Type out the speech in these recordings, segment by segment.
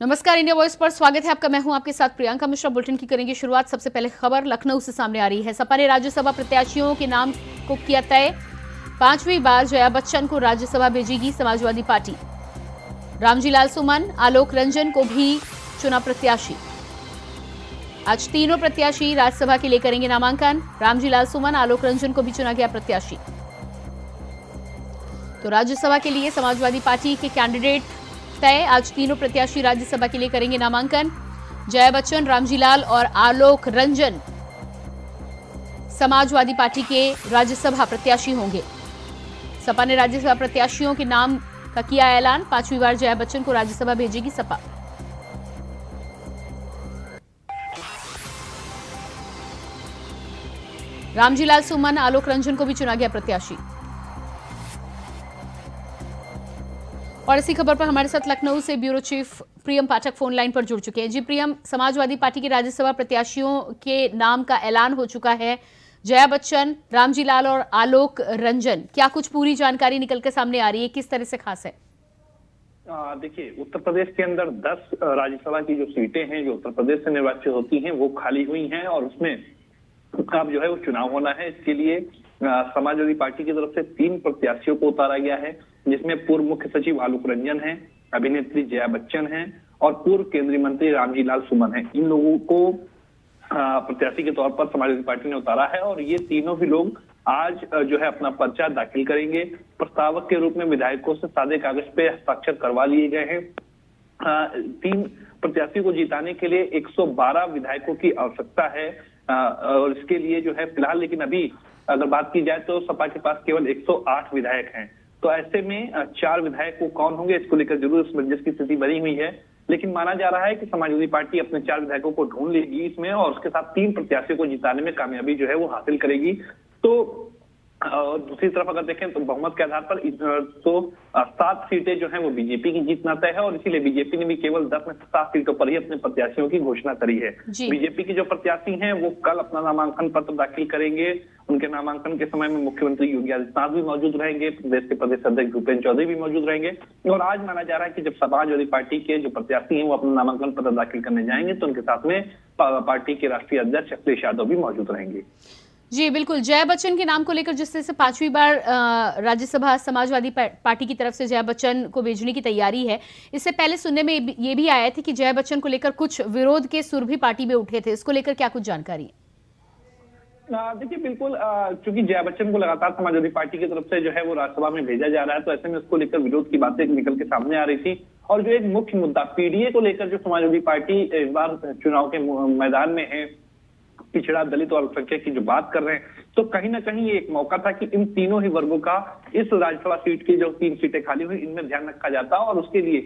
नमस्कार, India voice पर स्वागत है आपका। मैं हूं आपके साथ प्रियंका मिश्रा। बुलेटिन की करेंगे शुरुआत। सबसे पहले खबर लखनऊ से सामने आ रही है। सपा ने राज्यसभा प्रत्याशियों के नाम को किया तय। 5वीं बार जया बच्चन को राज्यसभा भेजेगी समाजवादी पार्टी। रामजी लाल सुमन, आलोक रंजन को भी चुना प्रत्याशी। आज तीनों प्रत्याशी राज्यसभा के लिए करेंगे नामांकन। रामजी लाल सुमन, आलोक रंजन को भी चुना गया प्रत्याशी। तो राज्यसभा के लिए समाजवादी पार्टी के कैंडिडेट तय। आज तीनों प्रत्याशी राज्यसभा के लिए करेंगे नामांकन। जया बच्चन, रामजी लाल और आलोक रंजन समाजवादी पार्टी के राज्यसभा प्रत्याशी होंगे। सपा ने राज्यसभा प्रत्याशियों के नाम का किया ऐलान। 5वीं बार जया बच्चन को राज्यसभा भेजेगी सपा। रामजी लाल सुमन, आलोक रंजन को भी चुना गया प्रत्याशी। और इसी खबर पर हमारे साथ लखनऊ से ब्यूरो चीफ प्रियम पाठक फोन लाइन पर जुड़ चुके हैं। जी प्रियम, समाजवादी पार्टी के राज्यसभा प्रत्याशियों के नाम का ऐलान हो चुका है। जया बच्चन, रामजी लाल और आलोक रंजन, क्या कुछ पूरी जानकारी निकल के सामने आ रही है? किस तरह से खास है? देखिए, उत्तर प्रदेश के अंदर 10 राज्यसभा की जो सीटें हैं जो उत्तर प्रदेश से निर्वाचित होती हैं वो खाली हुई हैं और उसमें अब जो है वो चुनाव होना है। इसके लिए समाजवादी पार्टी की तरफ से 3 प्रत्याशियों को उतारा गया है, जिसमें पूर्व मुख्य सचिव आलोक रंजन है, अभिनेत्री जया बच्चन है और पूर्व केंद्रीय मंत्री रामजी लाल सुमन है। इन लोगों को प्रत्याशी के तौर पर समाजवादी पार्टी ने उतारा है और ये तीनों ही लोग आज जो है अपना पर्चा दाखिल करेंगे। प्रस्तावक के रूप में विधायकों से सादे कागज पे हस्ताक्षर करवा लिए गए हैं। 3 प्रत्याशियों को जिताने के लिए 112 विधायकों की आवश्यकता है और इसके लिए जो है फिलहाल, लेकिन अभी अगर बात की जाए तो सपा के पास केवल 108 विधायक हैं। तो ऐसे में 4 विधायक को कौन होंगे, इसको लेकर जरूर असमंजस की स्थिति बनी हुई है। लेकिन माना जा रहा है कि समाजवादी पार्टी अपने 4 विधायकों को ढूंढ लेगी इसमें और उसके साथ 3 प्रत्याशियों को जिताने में कामयाबी जो है वो हासिल करेगी। तो दूसरी तरफ अगर देखें तो बहुमत के आधार पर 7 सीटें जो हैं वो बीजेपी की जीतना तय है और इसीलिए बीजेपी ने भी केवल 10 में से 7 सीटों पर ही अपने प्रत्याशियों की घोषणा करी है। बीजेपी की जो प्रत्याशी हैं वो कल अपना नामांकन पत्र दाखिल करेंगे। उनके नामांकन के समय में मुख्यमंत्री योगी आदित्यनाथ भी मौजूद रहेंगे, प्रदेश के प्रदेश अध्यक्ष भूपेन्द्र चौधरी भी मौजूद रहेंगे। और आज माना जा रहा है कि जब समाजवादी पार्टी के जो प्रत्याशी हैं वो अपना नामांकन पत्र दाखिल करने जाएंगे तो उनके साथ में पार्टी के राष्ट्रीय अध्यक्ष अखिलेश यादव भी मौजूद रहेंगे। जी बिल्कुल, जया बच्चन के नाम को लेकर जिस तरह से 5वीं बार राज्यसभा समाजवादी पार्टी की तरफ से जया बच्चन को भेजने की तैयारी है, इससे पहले सुनने में ये भी आया था कि जया बच्चन को लेकर कुछ विरोध के सुर भी पार्टी में उठे थे। इसको लेकर क्या कुछ जानकारी है? देखिए, बिल्कुल, क्योंकि जया बच्चन को लगातार समाजवादी पार्टी की तरफ से जो है वो राज्यसभा में भेजा जा रहा है, तो ऐसे में उसको लेकर विरोध की बातें निकल के सामने आ रही थी। और जो एक मुख्य मुद्दा पीडीए को लेकर जो समाजवादी पार्टी इस बार चुनाव के मैदान में है, पिछड़ा, दलित और अल्पसंख्यक की जो बात कर रहे हैं, तो कहीं ना कहीं ये एक मौका था कि इन तीनों ही वर्गों का इस राज्यसभा सीट की जो 3 सीटें खाली हुई इनमें ध्यान रखा जाता और उसके लिए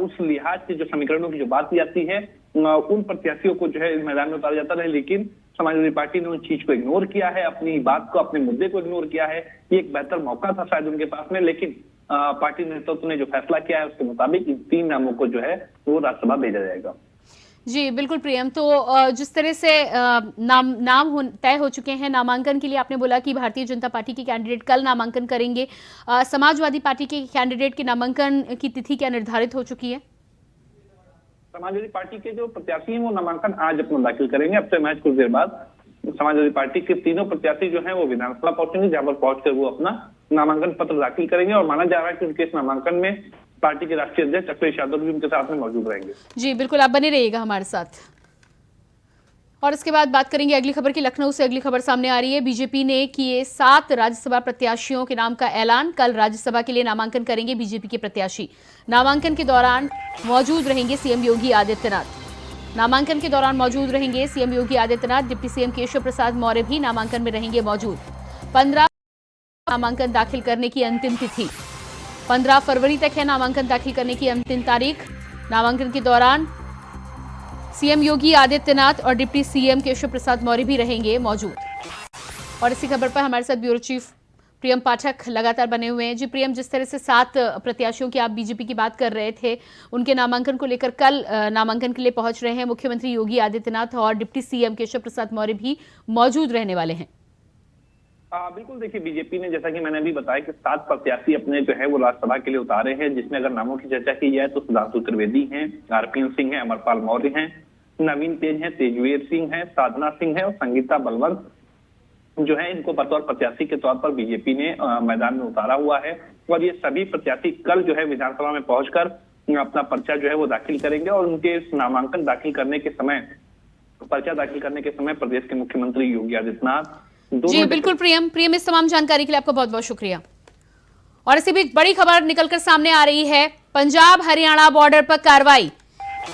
उस लिहाज से जो समीकरणों की जो बात की जाती है उन प्रत्याशियों को जो है इस मैदान में उतारा जाता रहे। लेकिन समाजवादी पार्टी ने उन चीज को इग्नोर किया है, अपनी बात को, अपने मुद्दे को इग्नोर किया है। ये एक बेहतर मौका था शायद उनके पास में, लेकिन पार्टी नेतृत्व ने जो फैसला किया है उसके मुताबिक इन 3 नामों को जो है वो राज्यसभा भेजा जाएगा। जी बिल्कुल प्रियम, तो जिस तरह से नाम तय हो चुके हैं नामांकन के लिए, आपने बोला कि भारतीय जनता पार्टी के कैंडिडेट कल नामांकन करेंगे। समाजवादी पार्टी के कैंडिडेट के नामांकन की तिथि क्या निर्धारित हो चुकी है? समाजवादी पार्टी के जो प्रत्याशी हैं वो नामांकन आज अपना दाखिल करेंगे। अब से मैच कुछ देर बाद समाजवादी पार्टी के तीनों प्रत्याशी जो हैं वो विधानसभा पहुंचेंगे, जहां पर पहुंचकर वो अपना नामांकन पत्र दाखिल करेंगे और माना जा रहा है कि उनके इस नामांकन में पार्टी के राष्ट्रीय अध्यक्ष अखिलेश यादव भी उनके साथ में मौजूद रहेंगे। जी बिल्कुल, आप बने रहिएगा हमारे साथ। और इसके बाद बात करेंगे अगली खबर की। लखनऊ से अगली खबर सामने आ रही है। बीजेपी ने किए 7 राज्यसभा प्रत्याशियों के नाम का ऐलान। कल राज्यसभा के लिए नामांकन करेंगे बीजेपी के प्रत्याशी। नामांकन के दौरान मौजूद रहेंगे सीएम योगी आदित्यनाथ। नामांकन के दौरान मौजूद रहेंगे CM Yogi Adityanath. Deputy CM Keshav Prasad Maurya भी नामांकन में रहेंगे मौजूद। 15 नामांकन दाखिल करने की अंतिम तिथि 15 फरवरी तक है। नामांकन दाखिल करने की अंतिम तारीख। नामांकन के दौरान सीएम योगी आदित्यनाथ और डिप्टी सीएम केशव प्रसाद मौर्य भी रहेंगे मौजूद। और इसी खबर पर हमारे साथ ब्यूरो चीफ प्रियम पाठक लगातार बने हुए हैं। जी प्रियम, जिस तरह से 7 प्रत्याशियों की आप बीजेपी की बात कर रहे थे, उनके नामांकन को लेकर कल नामांकन के लिए पहुंच रहे हैं मुख्यमंत्री योगी आदित्यनाथ और डिप्टी सीएम केशव प्रसाद मौर्य भी मौजूद रहने वाले हैं। बिल्कुल, देखिए बीजेपी ने, जैसा कि मैंने अभी बताया, कि 7 प्रत्याशी अपने जो है वो राज्यसभा के लिए उतारे हैं, जिसमें अगर नामों की चर्चा की जाए तो सुधांशु त्रिवेदी हैं, आरपीएन सिंह हैं, अमरपाल मौर्य हैं, नवीन तेज हैं, तेजवीर सिंह हैं, साधना सिंह है और संगीता बलवंत जो है, इनको बतौर प्रत्याशी के तौर पर बीजेपी ने मैदान में उतारा हुआ है। और ये सभी प्रत्याशी कल जो है विधानसभा में पहुंचकर अपना पर्चा जो है वो दाखिल करेंगे और उनके नामांकन दाखिल करने के समय, पर्चा दाखिल करने के समय प्रदेश के मुख्यमंत्री योगी आदित्यनाथ जी बिल्कुल प्रियम, इस तमाम जानकारी के लिए आपका बहुत बहुत शुक्रिया। और इसी बीच बड़ी खबर निकलकर सामने आ रही है, पंजाब हरियाणा बॉर्डर पर कार्रवाई।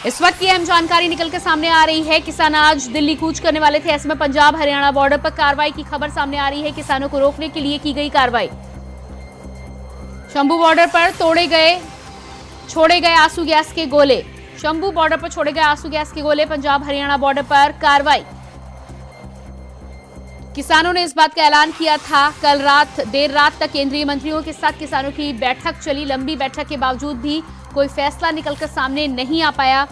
इस वक्त की अहम जानकारी निकलकर सामने आ रही है, किसान आज दिल्ली कूच करने वाले थे, ऐसे में पंजाब हरियाणा बॉर्डर पर कार्रवाई की खबर सामने आ रही है। किसानों को रोकने के लिए की गई कार्रवाई। शंभू बॉर्डर पर छोड़े गए आंसू गैस के गोले। शंभू बॉर्डर पर छोड़े गए आंसू गैस के गोले। पंजाब हरियाणा बॉर्डर पर कार्रवाई। किसानों ने इस बात का ऐलान किया था। कल देर रात तक केंद्रीय मंत्रियों के साथ किसानों की बैठक चली। लंबी बैठक के बावजूद भी कोई फैसला निकलकर सामने नहीं आ पाया।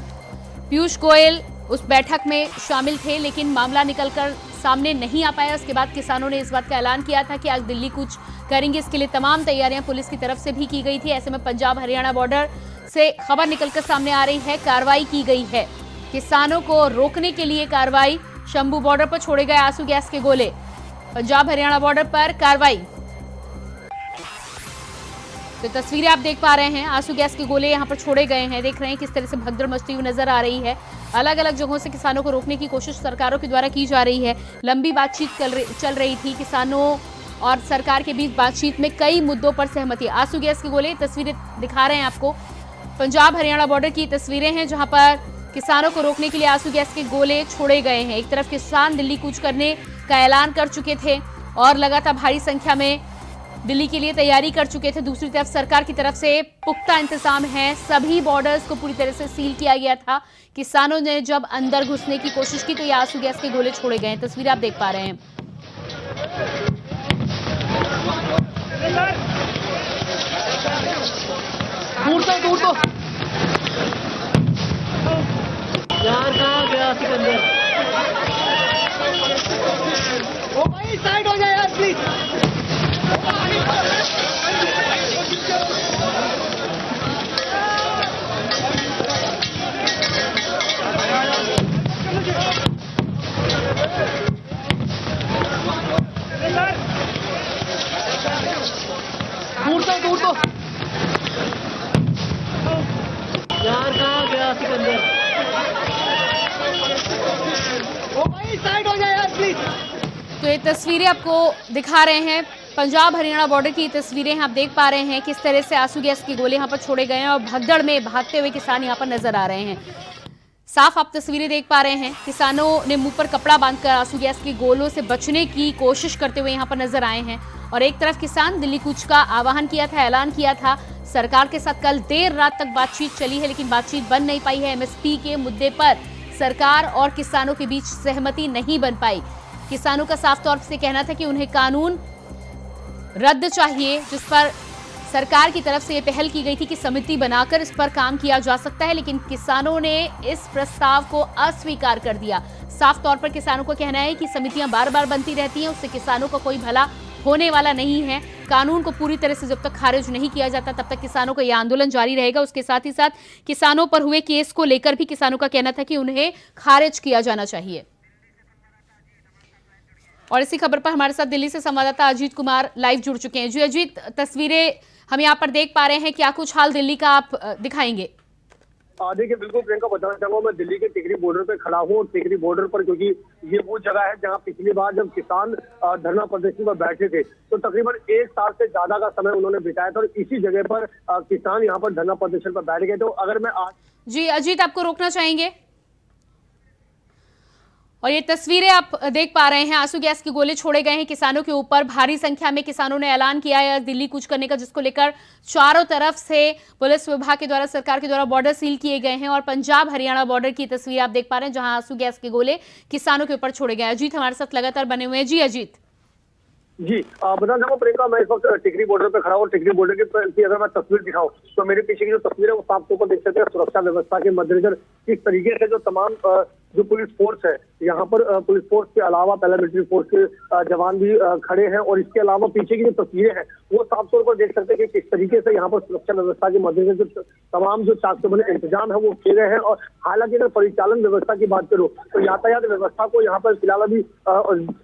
पीयूष गोयल उस बैठक में शामिल थे, लेकिन मामला निकलकर सामने नहीं आ पाया। उसके बाद किसानों ने इस बात का ऐलान किया था कि आज दिल्ली कूच करेंगे। इसके लिए तमाम तैयारियां पुलिस की तरफ से भी की गई थी। ऐसे में पंजाब हरियाणा बॉर्डर से खबर निकलकर सामने आ रही है, कार्रवाई की गई है। किसानों को रोकने के लिए कार्रवाई। शंभू बॉर्डर पर छोड़े गए आंसू गैस के गोले। पंजाब हरियाणा बॉर्डर पर कार्रवाई। तो तस्वीरें आप देख पा रहे हैं, आंसू गैस के गोले यहां पर छोड़े गए हैं। देख रहे हैं किस तरह से भगदड़ मचती हुई नजर आ रही है। अलग अलग जगहों से किसानों को रोकने की कोशिश सरकारों के द्वारा की जा रही है। लंबी बातचीत चल रही थी किसानों और सरकार के बीच। बातचीत में कई मुद्दों पर सहमति। आंसू गैस के गोले, तस्वीरें दिखा रहे हैं आपको। पंजाब हरियाणा बॉर्डर की तस्वीरें हैं, जहां पर किसानों को रोकने के लिए आंसू गैस के गोले छोड़े गए हैं। एक तरफ किसान दिल्ली कूच करने का ऐलान कर चुके थे और लगातार भारी संख्या में दिल्ली के लिए तैयारी कर चुके थे। दूसरी तरफ सरकार की तरफ से पुख्ता इंतजाम है। सभी बॉर्डर्स को पूरी तरह से सील किया गया था। किसानों ने जब अंदर घुसने की कोशिश की तो ये आंसू गैस के गोले छोड़े गए। तस्वीरें आप देख पा रहे हैं। दूर तो यार, कहाँ गया सिकंदर? ओ भाई साइड हो जाए यार प्लीज। दूर तो यार, कहाँ गया सिकंदर? ओ भाई साइड हो जाए यार प्लीज। तो ये तस्वीरें आपको दिखा रहे हैं, पंजाब हरियाणा बॉर्डर की तस्वीरें आप देख पा रहे हैं किस तरह से आंसू गैस के गोले यहाँ पर छोड़े गए हैं और भगदड़ में भागते हुए किसान यहाँ पर नजर आ रहे हैं। साफ आप तस्वीरें देख पा रहे हैं। किसानों ने मुंह पर कपड़ा बांधकर आंसू गैस के गोलों से बचने की कोशिश करते हुए यहाँ पर नजर आए हैं। और एक तरफ किसान दिल्ली कूच का आह्वान किया था, ऐलान किया था। सरकार के साथ कल देर रात तक बातचीत चली है, लेकिन बातचीत बन नहीं पाई है। एमएसपी के मुद्दे पर सरकार और किसानों के बीच सहमति नहीं बन पाई। किसानों का साफ तौर से कहना था कि उन्हें कानून रद्द चाहिए, जिस पर सरकार की तरफ से ये पहल की गई थी कि समिति बनाकर इस पर काम किया जा सकता है, लेकिन किसानों ने इस प्रस्ताव को अस्वीकार कर दिया। साफ तौर पर किसानों का कहना है कि समितियां बार बार बनती रहती हैं, उससे किसानों का कोई भला होने वाला नहीं है। कानून को पूरी तरह से जब तक खारिज नहीं किया जाता तब तक किसानों का यह आंदोलन जारी रहेगा। उसके साथ ही साथ किसानों पर हुए केस को लेकर भी किसानों का कहना था कि उन्हें खारिज किया जाना चाहिए। और इसी खबर पर हमारे साथ दिल्ली से संवाददाता अजीत कुमार लाइव जुड़ चुके हैं। जी अजीत, तस्वीरें हम यहाँ पर देख पा रहे हैं, क्या कुछ हाल दिल्ली का आप दिखाएंगे? देखिए बिल्कुल प्रियंका, बताना चाहूंगा मैं दिल्ली के टिकरी बॉर्डर पे खड़ा हूँ। टिकरी बॉर्डर पर, क्योंकि ये वो जगह है जहाँ पिछली बार जब किसान धरना प्रदर्शन पर बैठे थे तो तकरीबन 1 साल से ज्यादा का समय उन्होंने बिताया था और इसी जगह पर किसान यहाँ पर धरना प्रदर्शन पर बैठ गए। तो अगर मैं आज जी अजीत, आपको रोकना चाहेंगे। और ये तस्वीरें आप देख पा रहे हैं, आंसू गैस के गोले छोड़े गए हैं किसानों के ऊपर। भारी संख्या में किसानों ने ऐलान किया है दिल्ली कूच करने का, जिसको लेकर चारों तरफ से पुलिस विभाग के द्वारा, सरकार के द्वारा बॉर्डर सील किए गए हैं। और पंजाब हरियाणा बॉर्डर की तस्वीर आप देख पा रहे हैं, जहां आंसू गैस के गोले किसानों के ऊपर छोड़े गए। अजीत हमारे साथ लगातार बने हुए हैं। जी अजीत। जी बताना चाहूंगा प्रियंका, मैं इस वक्त टिकरी बॉर्डर पे खड़ा हूँ। टिकरी बॉर्डर की अगर मैं तस्वीर दिखाऊं तो मेरे पीछे की जो तस्वीर है वो साफ तौर पर देख सकते हैं सुरक्षा व्यवस्था के मद्देनजर किस तरीके से जो तमाम जो पुलिस फोर्स है, यहाँ पर पुलिस फोर्स के अलावा पैरामिलिट्री फोर्स के जवान भी खड़े हैं। और इसके अलावा पीछे की जो तस्वीरें हैं वो साफ तौर पर देख सकते हैं कि किस तरीके से यहाँ पर सुरक्षा व्यवस्था के मद्देनजर जो तमाम जो चाक चौबंद इंतजाम है वो किए गए हैं। और हालांकि अगर परिचालन व्यवस्था की बात करूं तो यातायात व्यवस्था को यहाँ पर फिलहाल अभी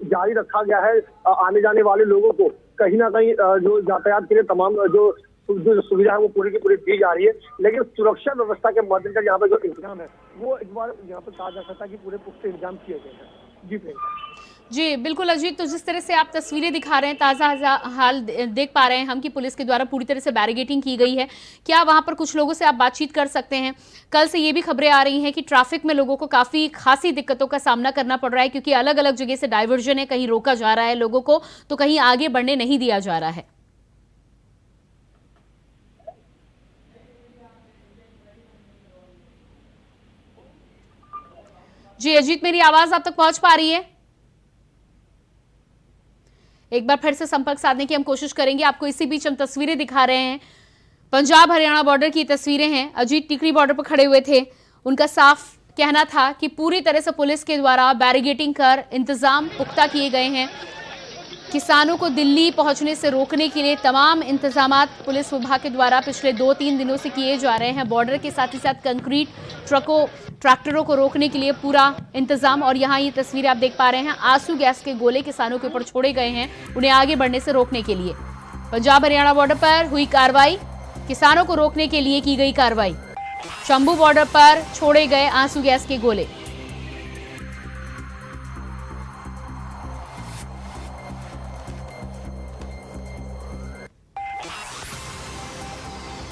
जारी रखा गया है। आने जाने वाले लोगों को कहीं ना कहीं जो यातायात के लिए तमाम जो सुविधा है वो पूरी की पूरी दी जा रही है। लेकिन सुरक्षा व्यवस्था के मद्देनजर यहाँ पर जो इंतजाम है वो इस बार यहाँ पर कहा जा सकता है कि पूरे पुख्ते इंतजाम किए गए हैं। जी प्रियंका। जी बिल्कुल अजीत, तो जिस तरह से आप तस्वीरें दिखा रहे हैं, ताज़ा हाल देख पा रहे हैं हम कि पुलिस के द्वारा पूरी तरह से बैरिगेटिंग की गई है। क्या वहां पर कुछ लोगों से आप बातचीत कर सकते हैं? कल से ये भी खबरें आ रही हैं कि ट्रैफिक में लोगों को काफ़ी खासी दिक्कतों का सामना करना पड़ रहा है, क्योंकि अलग अलग जगह से डाइवर्जन है, कहीं रोका जा रहा है लोगों को तो कहीं आगे बढ़ने नहीं दिया जा रहा है। जी अजीत, मेरी आवाज आप तक पहुंच पा रही है? एक बार फिर से संपर्क साधने की हम कोशिश करेंगे। आपको इसी बीच हम तस्वीरें दिखा रहे हैं, पंजाब हरियाणा बॉर्डर की तस्वीरें हैं। अजीत टिकरी बॉर्डर पर खड़े हुए थे, उनका साफ कहना था कि पूरी तरह से पुलिस के द्वारा बैरिगेटिंग कर इंतजाम पुख्ता किए गए हैं। किसानों को दिल्ली पहुंचने से रोकने के लिए तमाम इंतजामात पुलिस विभाग के द्वारा पिछले 2-3 दिनों से किए जा रहे हैं। बॉर्डर के साथ ही साथ कंक्रीट ट्रैक्टरों को रोकने के लिए पूरा इंतजाम। और यहाँ ये तस्वीरें आप देख पा रहे हैं, आंसू गैस के गोले किसानों के ऊपर छोड़े गए हैं उन्हें आगे बढ़ने से रोकने के लिए। पंजाब हरियाणा बॉर्डर पर हुई कार्रवाई, किसानों को रोकने के लिए की गई कार्रवाई। शंभू बॉर्डर पर छोड़े गए आंसू गैस के गोले।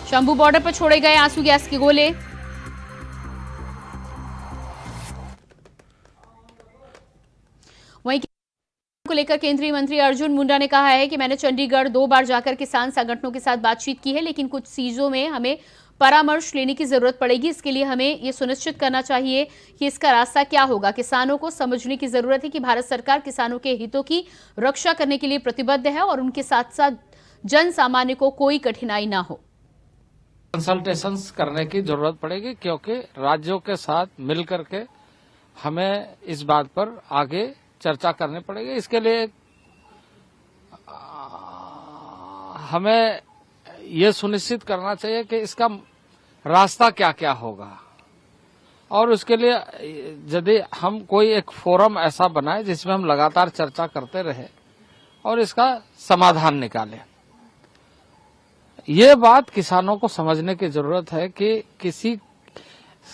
शंभू बॉर्डर पर छोड़े गए आंसू गैस के गोले। वहीं को लेकर केंद्रीय मंत्री अर्जुन मुंडा ने कहा है कि मैंने चंडीगढ़ 2 बार जाकर किसान संगठनों के साथ बातचीत की है, लेकिन कुछ चीजों में हमें परामर्श लेने की जरूरत पड़ेगी। इसके लिए हमें यह सुनिश्चित करना चाहिए कि इसका रास्ता क्या होगा। किसानों को समझने की जरूरत है कि भारत सरकार किसानों के हितों की रक्षा करने के लिए प्रतिबद्ध है और उनके साथ साथ जन सामान्य को कोई कठिनाई ना हो। कंसल्टेशंस करने की जरूरत पड़ेगी, क्योंकि राज्यों के साथ मिलकर के हमें इस बात पर आगे चर्चा करनी पड़ेगी। इसके लिए हमें ये सुनिश्चित करना चाहिए कि इसका रास्ता क्या क्या होगा, और उसके लिए यदि हम कोई एक फोरम ऐसा बनाए जिसमें हम लगातार चर्चा करते रहे और इसका समाधान निकालें। ये बात किसानों को समझने की जरूरत है कि किसी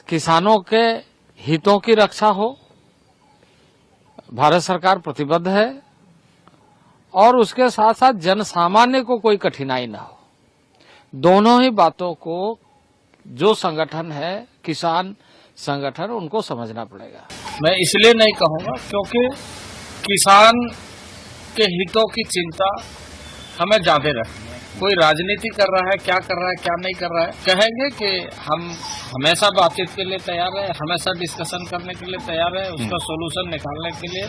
किसानों के हितों की रक्षा हो, भारत सरकार प्रतिबद्ध है, और उसके साथ साथ जन सामान्य को कोई कठिनाई ना हो। दोनों ही बातों को जो संगठन है, किसान संगठन, उनको समझना पड़ेगा। मैं इसलिए नहीं कहूंगा क्योंकि किसान के हितों की चिंता हमें ज्यादा रखनी है। कोई राजनीति कर रहा है, क्या कर रहा है, क्या नहीं कर रहा है, कहेंगे कि हम हमेशा बातचीत के लिए तैयार है, हमेशा डिस्कशन करने के लिए तैयार है, उसका सोल्यूशन निकालने के लिए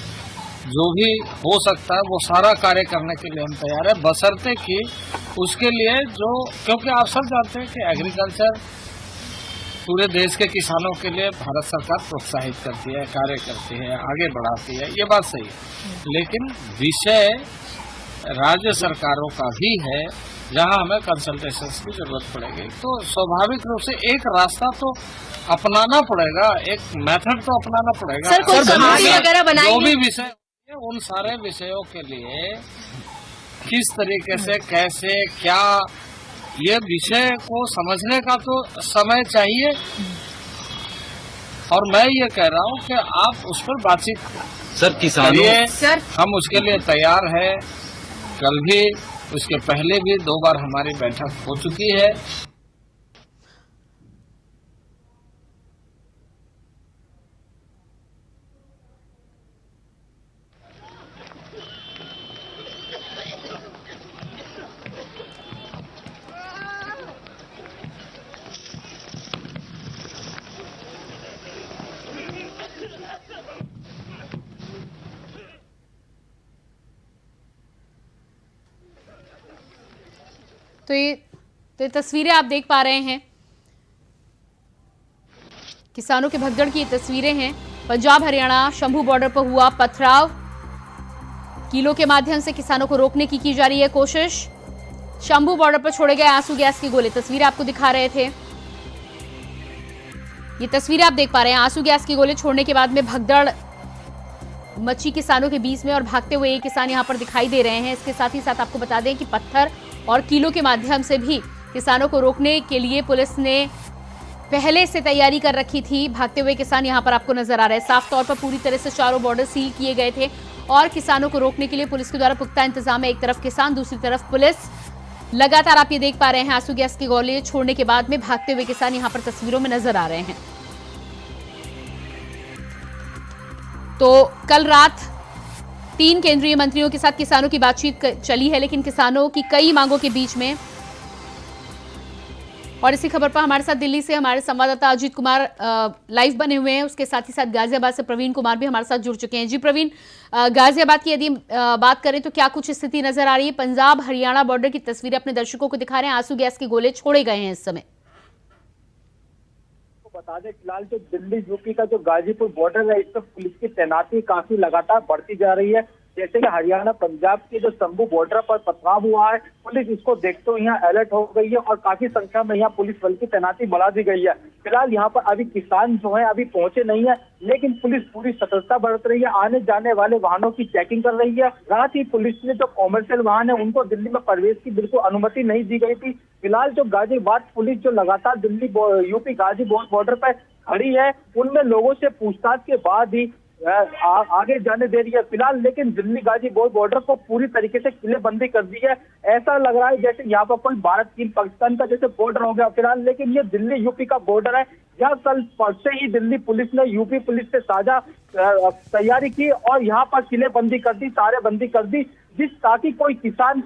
जो भी हो सकता है वो सारा कार्य करने के लिए हम तैयार है, बशर्ते कि उसके लिए जो, क्योंकि आप सब जानते हैं कि एग्रीकल्चर पूरे देश के किसानों के लिए भारत सरकार प्रोत्साहित करती है, कार्य करती है, आगे बढ़ाती है, ये बात सही है। लेकिन विषय राज्य सरकारों का भी है जहां हमें कंसल्टेशंस की जरूरत पड़ेगी। तो स्वाभाविक रूप से एक रास्ता तो अपनाना पड़ेगा, एक मेथड तो अपनाना पड़ेगा। सर, कोई कमेटी वगैरह बनाएंगे? जो भी विषय, उन सारे विषयों के लिए किस तरीके से, कैसे, क्या, ये विषय को समझने का तो समय चाहिए। और मैं ये कह रहा हूँ कि आप उस पर बातचीत सर करिए, सर हम उसके लिए तैयार है। कल भी, उसके पहले भी 2 बार हमारी बैठक हो चुकी है। तो ये तस्वीरें आप देख पा रहे हैं, किसानों के भगदड़ की ये तस्वीरें हैं। पंजाब हरियाणा शंभू बॉर्डर पर हुआ पथराव। कीलों के माध्यम से किसानों को रोकने की जा रही है कोशिश। शंभू बॉर्डर पर छोड़े गए आंसू गैस के गोले, तस्वीरें आपको दिखा रहे थे। ये तस्वीरें आप देख पा रहे हैं, आंसू गैस के गोले छोड़ने के बाद में भगदड़ मच्छी किसानों के बीच में और भागते हुए ये किसान यहां पर दिखाई दे रहे हैं। इसके साथ ही साथ आपको बता दें कि पत्थर और कीलों के माध्यम से भी किसानों को रोकने के लिए पुलिस ने पहले से तैयारी कर रखी थी। भागते हुए किसान यहां पर आपको नजर आ रहे हैं। साफ तौर पर पूरी तरह से चारों बॉर्डर सील किए गए थे और किसानों को रोकने के लिए पुलिस के द्वारा पुख्ता इंतजाम है। एक तरफ किसान, दूसरी तरफ पुलिस। लगातार आप ये देख पा रहे हैं आंसू गैस के गोले छोड़ने के बाद में भागते हुए किसान यहां पर तस्वीरों में नजर आ रहे हैं। तो कल रात 3 केंद्रीय मंत्रियों के साथ किसानों की बातचीत चली है, लेकिन किसानों की कई मांगों के बीच में। और इसी खबर पर हमारे साथ दिल्ली से हमारे संवाददाता अजीत कुमार लाइव बने हुए हैं। उसके साथ ही साथ गाजियाबाद से प्रवीण कुमार भी हमारे साथ जुड़ चुके हैं। जी प्रवीण, गाजियाबाद की यदि बात करें तो क्या कुछ स्थिति नजर आ रही है? पंजाब हरियाणा बॉर्डर की तस्वीरें अपने दर्शकों को दिखा रहे हैं। आंसू गैस के गोले छोड़े गए हैं इस समय। बता दें फिलहाल जो दिल्ली यूपी का जो गाजीपुर बॉर्डर है, इस पर पुलिस की तैनाती काफी लगातार बढ़ती जा रही है। जैसे कि हरियाणा पंजाब के जो शंभू बॉर्डर पर पथराव हुआ है, पुलिस इसको देखते हुए यहाँ अलर्ट हो गई है और काफी संख्या में यहाँ पुलिस बल की तैनाती बढ़ा दी गई है। फिलहाल यहाँ पर अभी किसान जो है अभी पहुंचे नहीं है, लेकिन पुलिस पूरी सतर्कता बरत रही है। आने जाने वाले वाहनों की चेकिंग कर रही है। साथ ही पुलिस ने जो कॉमर्शियल वाहन है उनको दिल्ली में प्रवेश की बिल्कुल अनुमति नहीं दी गई थी। फिलहाल जो गाजियाबाद पुलिस जो लगातार दिल्ली यूपी गाजीपुर बॉर्डर पर खड़ी है, उनमें लोगों से पूछताछ के बाद ही आगे जाने दे रही है फिलहाल। लेकिन दिल्ली गाजीपुर बॉर्डर को पूरी तरीके से किलेबंदी कर दी है। ऐसा लग रहा है जैसे यहाँ पर कोई भारत चीन पाकिस्तान का जैसे बॉर्डर हो गया फिलहाल, लेकिन ये दिल्ली यूपी का बॉर्डर है। यहाँ कल परसों ही दिल्ली पुलिस ने यूपी पुलिस से साझा तैयारी की और यहाँ पर किलेबंदी कर दी, तारेबंदी कर दी, ताकि कोई किसान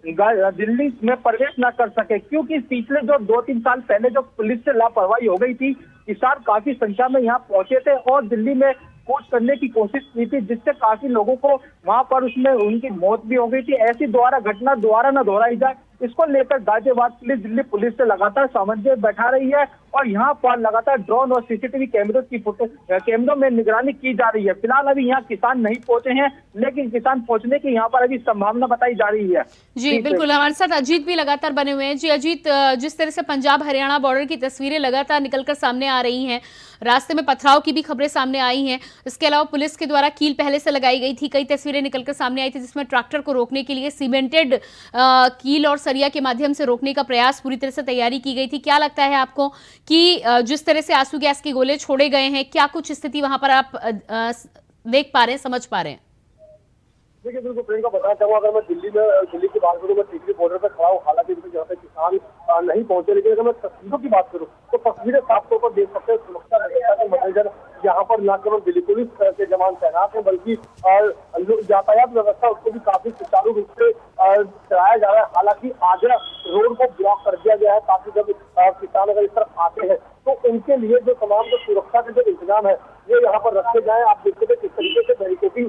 दिल्ली में प्रवेश न कर सके। क्योंकि पिछले जो 2-3 साल पहले जो पुलिस से लापरवाही हो गई थी, किसान काफी संख्या में यहाँ पहुंचे थे और दिल्ली में कूच करने की कोशिश की थी, जिससे काफी लोगों को वहां पर उसमें उनकी मौत भी हो गई थी। ऐसी घटना दोबारा न दोहराई जाए, इसको लेकर गाजियाबाद पुलिस दिल्ली पुलिस से लगातार सामंजस्य बैठा रही है और यहाँ पर लगातार ड्रोन और सीसीटीवी कैमरों में निगरानी की जा रही है। फिलहाल अभी यहाँ किसान नहीं पहुंचे हैं, लेकिन किसान पहुंचने की यहाँ पर अभी संभावना बताई जा रही है। जी बिल्कुल, हमारे साथ अजीत भी लगातार बने हुए हैं। जी अजीत, जिस तरह से पंजाब हरियाणा बॉर्डर की तस्वीरें लगातार निकलकर सामने आ रही हैं, रास्ते में पथराव की भी खबरें सामने आई हैं, इसके अलावा पुलिस के द्वारा कील पहले से लगाई गई थी, कई तस्वीरें निकलकर सामने आई थी जिसमें ट्रैक्टर को रोकने के लिए सीमेंटेड कील और सरिया के माध्यम से रोकने का प्रयास, पूरी तरह से तैयारी की गई थी। क्या लगता है आपको कि जिस तरह से आंसू गैस के गोले छोड़े गए हैं, क्या कुछ स्थिति वहां पर आप देख पा रहे हैं, समझ पा रहे हैं? देखिए बिल्कुल प्रियंका, बताना चाहूंगा अगर मैं दिल्ली की बात करूँ, मैं टिकरी बॉर्डर पर खड़ा हूँ। हालांकि यहाँ पे किसान नहीं पहुंचे, लेकिन अगर मैं तस्वीरों की बात करूँ तो तस्वीरें साफ तौर पर देख सकते हैं। सुरक्षा व्यवस्था के मैनेजर यहाँ पर न केवल दिल्ली पुलिस के जवान तैनात है, बल्कि यातायात व्यवस्था उसको भी काफी सुचारू रूप से चलाया जा रहा है। हालांकि आगरा रोड को ब्लॉक कर दिया गया है ताकि जब किसान अगर इस तरफ आते हैं तो उनके लिए जो तमाम जो सुरक्षा के जो इंतजाम है वो यहाँ पर रखे जाए। आप देखते हैं किस तरीके से बैरिकेडिंग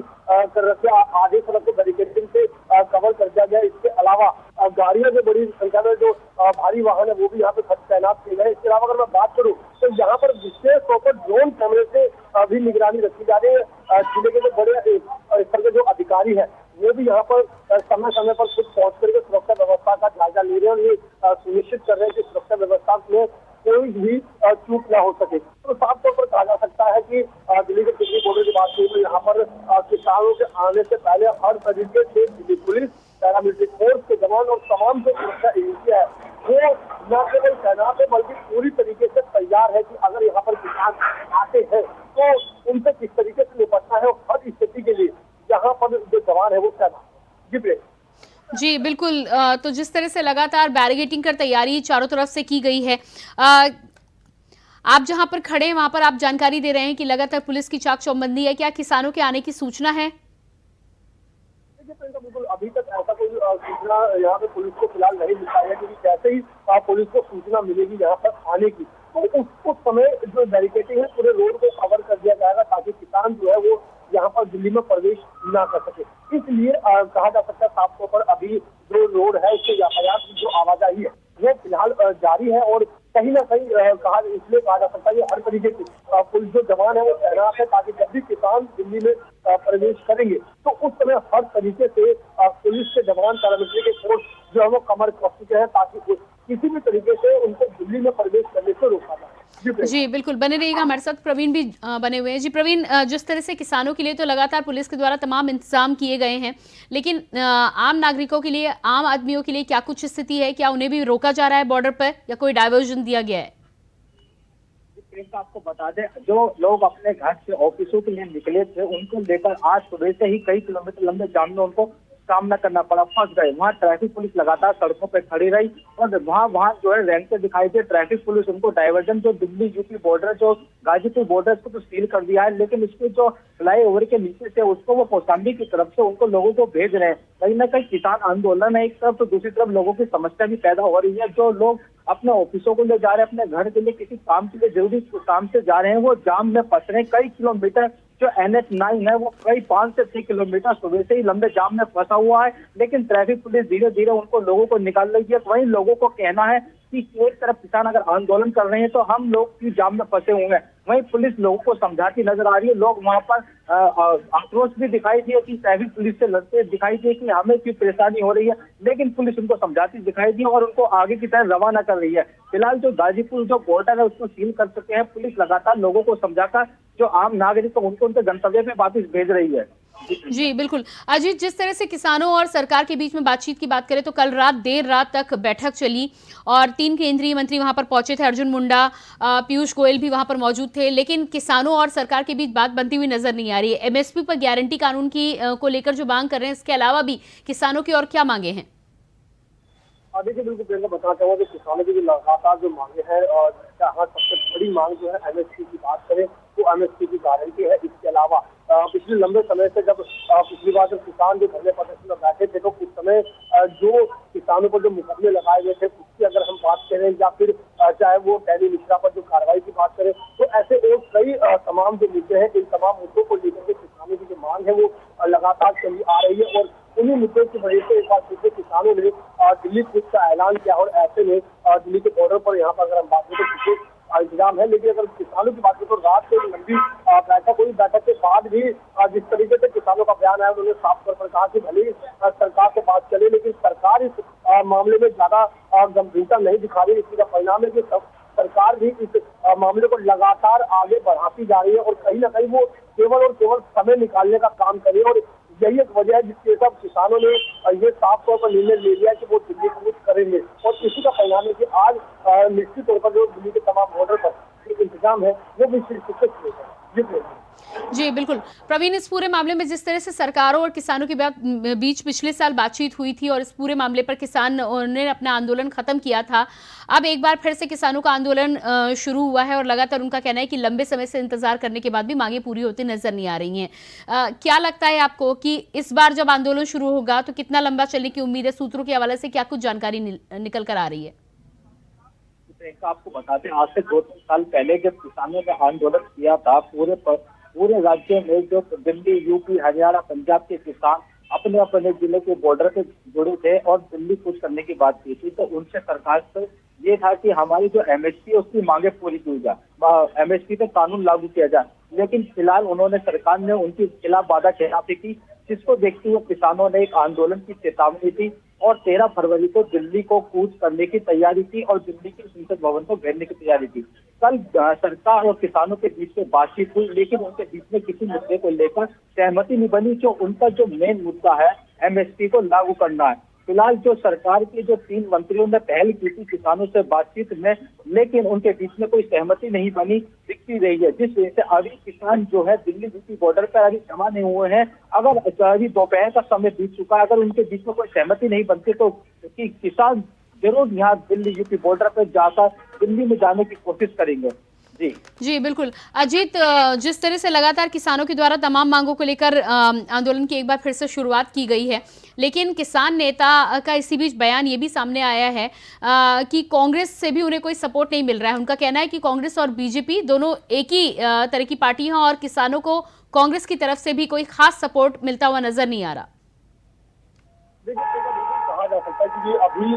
कर रखे, आधे सड़क को बैरिकेडिंग से कवर कर दिया गया। इसके अलावा गाड़ियां जो बड़ी संख्या में जो भारी वाहन है वो भी यहाँ पे तैनात किए गए। इसके अलावा अगर मैं बात करूँ तो यहाँ पर विशेष तौर पर ड्रोन कैमरे से भी निगरानी रखी जा रही है। जिले के जो बड़े स्तर के जो अधिकारी है वो भी यहाँ पर समय समय पर खुद पहुंच करके सुरक्षा व्यवस्था का जायजा ले रहे हैं और ये सुनिश्चित कर रहे हैं कि सुरक्षा व्यवस्था में कोई भी चूक न हो सके। तो साफ तौर पर कहा जा सकता है कि दिल्ली के टिकरी बॉर्डर की बात करें तो यहाँ पर किसानों के आने से पहले हर तरीके से दिल्ली पुलिस, पैरामिलिट्री फोर्स के जवान और तमाम जो सुरक्षा एजेंसियां है वो न केवल तैनात है बल्कि पूरी तरीके से तैयार है कि अगर यहाँ पर किसान आते हैं तो उनसे किस तरीके से निपटना है और हर स्थिति के लिए यहाँ पर जो जवान है वो तैनात है। जी बिल्कुल, तो जिस तरह से लगातार बैरिकेडिंग कर तैयारी चारों तरफ से की गई है, आप जहां पर खड़े हैं वहां पर आप जानकारी दे रहे हैं कि लगातार पुलिस की चाक चौबंदी है, क्या किसानों के आने की सूचना है? बिल्कुल अभी तक ऐसा कोई सूचना यहाँ पे पुलिस को फिलहाल नहीं मिल पाई है, क्योंकि जैसे ही पुलिस को सूचना मिलेगी यहाँ पर आने की तो उस समय जो बैरिकेडिंग है पूरे रोड को कवर कर दिया जाएगा ताकि किसान जो है वो यहाँ पर दिल्ली में प्रवेश न कर सके। इसलिए कहा जा सकता है साफ तौर पर अभी जो रोड है इसके यातायात की जो आवाजाही है वो फिलहाल जारी है और कहीं ना कहीं इसलिए कहा जा सकता है हर तरीके की पुलिस जो जवान है वो तैनात है, ताकि जब भी किसान दिल्ली में प्रवेश करेंगे तो उस समय हर तरीके से पुलिस के जवान, पैरामिलिट्री के फोर्स जो है वो कमर कस चुके हैं, ताकि किसी भी तरीके से उनको दिल्ली में प्रवेश करने से रोका जाए। जी बिल्कुल, बने रहिएगा हमारे साथ। प्रवीण भी बने हुए हैं। जी प्रवीण, जिस तरह से किसानों के लिए तो लगातार पुलिस के द्वारा तमाम इंतजाम किए गए हैं, लेकिन आम नागरिकों के लिए, आम आदमियों के लिए क्या कुछ स्थिति है? क्या उन्हें भी रोका जा रहा है बॉर्डर पर, या कोई डायवर्जन दिया गया है? आपको बता दें, जो लोग अपने घर से ऑफिसों के लिए निकले थे, उनको लेकर आज सुबह से ही कई किलोमीटर लंबे जाम में उनको सामना करना पड़ा, फंस गए। वहाँ ट्रैफिक पुलिस लगातार सड़कों पर खड़ी रही और वहाँ जो है रेंगते दिखाई दे ट्रैफिक पुलिस। उनको डाइवर्जन जो दिल्ली यूपी बॉर्डर, जो गाजीपुर बॉर्डर, इसको तो सील कर दिया है, लेकिन इसके जो फ्लाईओवर के नीचे से उसको वो कौशाम्बी की तरफ से उनको लोगों को भेज रहे हैं। कहीं ना कहीं किसान आंदोलन है एक तरफ, तो दूसरी तरफ लोगों की समस्या भी पैदा हो रही है। जो लोग अपने ऑफिसों को ले जा रहे हैं, अपने घर के लिए किसी काम के लिए जरूरी काम से जा रहे हैं, वो जाम में फंस रहे हैं। कई किलोमीटर जो NH9 है वो कई 5 से 6 किलोमीटर सुबह से ही लंबे जाम में फंसा हुआ है, लेकिन ट्रैफिक पुलिस धीरे धीरे उनको लोगों को निकाल रही है। वहीं लोगों को कहना है कि एक तरफ किसान अगर आंदोलन कर रहे हैं तो हम लोग भी जाम में फंसे हुए हैं, वहीं पुलिस लोगों को समझाती नजर आ रही है। लोग वहां पर आक्रोश भी दिखाई दिए कि ट्रैफिक पुलिस से लड़ते दिखाई दिए कि हमें क्यों परेशानी हो रही है, लेकिन पुलिस उनको समझाती दिखाई दी और उनको आगे की तरफ रवाना कर रही है। फिलहाल जो गाजीपुर जो बॉर्डर है उसको सील कर चुके हैं। पुलिस लगातार लोगों को समझाकर जो आम नागरिक है उनको उनके गंतव्य में वापस भेज रही है। जी बिल्कुल। अजीत, जिस तरह से किसानों और सरकार के बीच में बातचीत की बात करें तो कल रात देर रात तक बैठक चली और 3 केंद्रीय मंत्री वहां पर पहुंचे थे। अर्जुन मुंडा, पीयूष गोयल भी वहां पर मौजूद थे, लेकिन किसानों और सरकार के बीच बात बनती हुई नजर नहीं आ रही है। MSP पर गारंटी कानून की को लेकर जो मांग कर रहे हैं, इसके अलावा भी किसानों की और क्या मांगे हैं? देखिए, बिल्कुल प्रियंका बताना चाहूंगा कि किसानों की जो लगातार जो मांगे हैं, और जहाँ सबसे बड़ी मांग जो है MSP की बात करें तो MSP की गारंटी है। इसके अलावा पिछले लंबे समय से जब पिछली बार जब किसान जो धरने प्रदर्शन में बैठे थे, तो उस समय जो किसानों पर जो मुकदमे लगाए गए थे उसकी अगर हम बात करें, या फिर चाहे वो टैनी मिश्रा पर जो कार्रवाई की बात करें, तो ऐसे और कई तमाम जो मुद्दे हैं, इन तमाम मुद्दों को लेकर के किसानों की जो मांग है वो लगातार चली आ रही है। और उन्हीं मुद्दों की वजह से एक बार फिर से किसानों ने दिल्ली कूच का ऐलान किया। और ऐसे में दिल्ली के बॉर्डर पर यहाँ पर अगर हम बात करें तो विशेष इंतजाम है, लेकिन अगर किसानों की बात करें तो रात से लंबी बैठक हुई। बैठक के बाद भी जिस तरीके से किसानों का बयान आया, उन्होंने साफ तौर पर कहा कि भले ही सरकार से बात चले, लेकिन सरकार इस मामले में ज्यादा गंभीरता नहीं दिखा रही। इसी का परिणाम है कि सरकार भी इस मामले को लगातार आगे बढ़ाती जा रही है और कहीं ना कहीं वो केवल और केवल समय निकालने का काम करे। और यही एक वजह है जिसके सब किसानों ने ये साफ तौर पर निर्णय ले लिया कि वो दिल्ली कूच करेंगे। और इसी का परिणाम है कि आज निश्चित तौर पर जो दिल्ली के तमाम बॉर्डर पर इंतजाम है वो भी जी बिल्कुल। प्रवीण, इस पूरे मामले में जिस तरह से सरकारों और किसानों के बीच पिछले साल बातचीत हुई थी और इस पूरे मामले पर किसानों ने अपना आंदोलन खत्म किया था, अब एक बार फिर से किसानों का आंदोलन शुरू हुआ है और लगातार उनका कहना है कि लंबे समय से इंतजार करने के बाद भी मांगे पूरी होती नजर नहीं आ रही हैं। क्या लगता है आपको कि इस बार जब आंदोलन शुरू होगा तो कितना लंबा चलने की उम्मीद है? सूत्रों के हवाले से क्या कुछ जानकारी निकल कर आ रही है? आपको बताते हैं, आज से 2-3 साल पहले जब किसानों ने आंदोलन किया था, पूरे राज्य में जो दिल्ली, यूपी, हरियाणा, पंजाब के किसान अपने अपने जिले के बॉर्डर से जुड़े थे और दिल्ली कूच करने की बात की थी, तो उनसे सरकार से ये था कि हमारी जो MSP है उसकी मांगे पूरी की जाए, MSP पे कानून लागू किया जाए। लेकिन फिलहाल उन्होंने, सरकार ने उनके खिलाफ वादाखिलाफी की, जिसको देखते हुए किसानों ने एक आंदोलन की चेतावनी दी और 13 फरवरी को दिल्ली को कूच करने की तैयारी की और दिल्ली के संसद भवन को घेरने की तैयारी की। कल सरकार और किसानों के बीच में बातचीत हुई, लेकिन उनके बीच में किसी मुद्दे को लेकर सहमति नहीं बनी। जो उनका जो मेन मुद्दा है MSP को लागू करना है। फिलहाल जो सरकार के जो 3 मंत्रियों ने पहल की थी किसानों से बातचीत में, लेकिन उनके बीच में कोई सहमति नहीं बनी दिखती रही है, जिस वजह से अभी किसान जो है दिल्ली यूपी बॉर्डर पर अभी जमा नहीं हुए हैं। अगर अभी दोपहर का समय बीत चुका है, अगर उनके बीच में कोई सहमति नहीं बनती तो किसान जरूर यहाँ दिल्ली यूपी बॉर्डर पर जाकर दिल्ली में जाने की कोशिश करेंगे। जी बिल्कुल। अजीत, जिस तरह से लगातार किसानों के द्वारा तमाम मांगों को लेकर आंदोलन की एक बार फिर से शुरुआत की गई है, लेकिन किसान नेता का इसी बीच बयान ये भी सामने आया है कि कांग्रेस से भी उन्हें कोई सपोर्ट नहीं मिल रहा है। उनका कहना है कि कांग्रेस और बीजेपी दोनों एक ही तरह की पार्टी हैं और किसानों को कांग्रेस की तरफ से भी कोई खास सपोर्ट मिलता हुआ नजर नहीं आ रहा। कहा जा सकता है कि अभी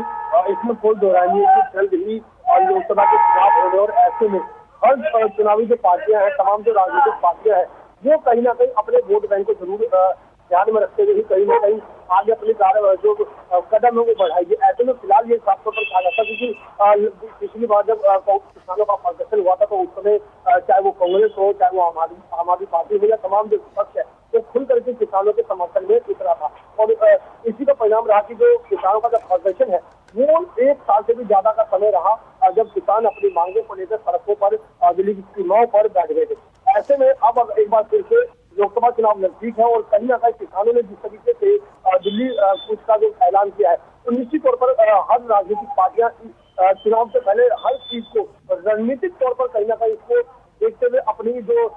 इसमें कोई दो राय नहीं है कि जल्द ही लोकसभा के चुनाव होने और ऐसे में हर चुनावी जो पार्टियां हैं, तमाम जो राजनीतिक पार्टियां हैं, वो कहीं ना कहीं अपने वोट बैंक को जरूर ध्यान में रखते हुए ही कहीं ना कहीं आगे अपनी जो कदम है वो बढ़ाएगी। ऐसे में फिलहाल ये साफ तौर पर कहा जाता है क्योंकि पिछली बार जब किसानों का प्रदर्शन हुआ था तो उस समय चाहे वो कांग्रेस हो, चाहे वो आम आदमी पार्टी हो या तमाम जो विपक्ष है, वो खुल करके किसानों के समर्थन में उतरा था। और इसी का परिणाम रहा कि जो किसानों का जो प्रदर्शन है वो 1 साल से भी ज्यादा का समय रहा जब किसान अपनी मांगों को लेकर सड़कों पर दिल्ली की सीमाओं पर बैठ गए थे। ऐसे में अब एक बार फिर से लोकसभा चुनाव नजदीक है और कहीं ना कहीं किसानों ने जिस तरीके से दिल्ली कूच का जो ऐलान किया है तो निश्चित तौर पर हर राजनीतिक पार्टियां चुनाव से पहले हर चीज को रणनीतिक तौर पर कहीं ना कहीं इसको देखते हुए अपनी जो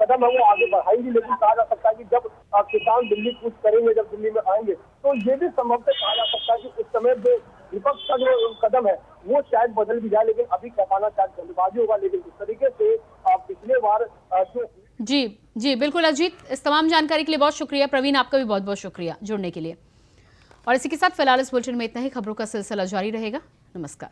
कदम है वो आगे बढ़ाएंगी। लेकिन कहा जा सकता है कि जब किसान दिल्ली कूच करेंगे, जब दिल्ली में आएंगे तो ये भी संभवतः कहा जा सकता है कि उस समय जो विपक्ष का जो कदम है वो शायद बदल भी जाए। लेकिन अभी कह पाना शायद जल्दबाजी होगा। लेकिन जिस तरीके से पिछले बार जो जी बिल्कुल अजीत, इस तमाम जानकारी के लिए बहुत शुक्रिया। प्रवीण, आपका भी बहुत बहुत शुक्रिया जुड़ने के लिए। और इसी के साथ फिलहाल इस बुलेटिन में इतना ही। खबरों का सिलसिला जारी रहेगा। नमस्कार।